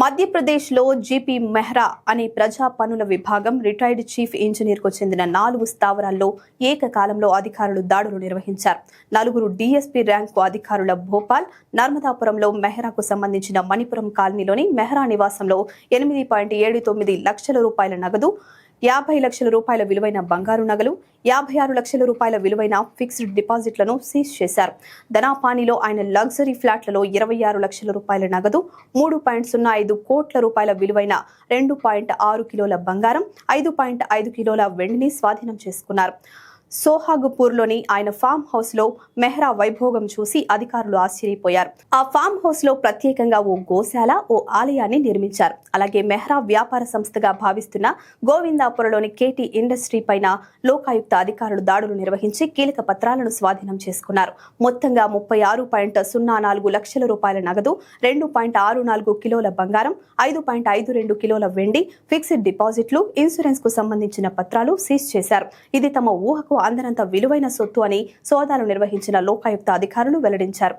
మధ్యప్రదేశ్లో జీపీ మెహ్రా అనే ప్రజా పనుల విభాగం రిటైర్డ్ చీఫ్ ఇంజనీర్కు చెందిన 4 స్థావరాల్లో ఏకకాలంలో అధికారులు దాడులు నిర్వహించారు. 4 డీఎస్పీ ర్యాంకు అధికారుల భోపాల్, నర్మదాపురంలో మెహ్రాకు సంబంధించిన మణిపురం కాలనీలోని మెహ్రా నివాసంలో 8.79 లక్షల రూపాయల నగదు, 50 లక్షల రూపాయల విలువైన బంగారు నగలు, 56 లక్షల రూపాయల విలువైన ఫిక్స్డ్ డిపాజిట్లను సీజ్ చేశారు. ధనాపానిలో ఆయన లగ్జరీ ఫ్లాట్లలో 26 లక్షల రూపాయల నగదు, 3.05 కోట్ల రూపాయల విలువైన 2.6 కిలోల బంగారం, 5.5 కిలోల వెండిని స్వాధీనం చేసుకున్నారు. సోహాగ్పూర్లోని ఆయన ఫామ్ హౌస్ లో మెహ్రా వైభోగం చూసి అధికారులు ఆశ్చర్యపోయారు. ఆ ఫామ్ హౌస్ లో ప్రత్యేకంగా ఓ గోశాల, ఓ ఆలయాన్ని నిర్మించారు. అలాగే మెహ్రా వ్యాపార సంస్థగా భావిస్తున్న గోవిందాపురలోని కేటీ ఇండస్ట్రీ పైన లోకాయుక్త అధికారులు దాడులు నిర్వహించి కీలక పత్రాలను స్వాధీనం చేసుకున్నారు. మొత్తంగా 36.04 లక్షల రూపాయల నగదు, 2.64 కిలోల బంగారం, 5.52 కిలోల వెండి, ఫిక్స్డ్ డిపాజిట్లు, ఇన్సూరెన్స్ కు సంబంధించిన పత్రాలు సీజ్ చేశారు. ఇది తమ ఊహకు అందనంత విలువైన సొత్తు అని సోదాలు నిర్వహించిన లోకాయుక్త అధికారులు వెల్లడించారు.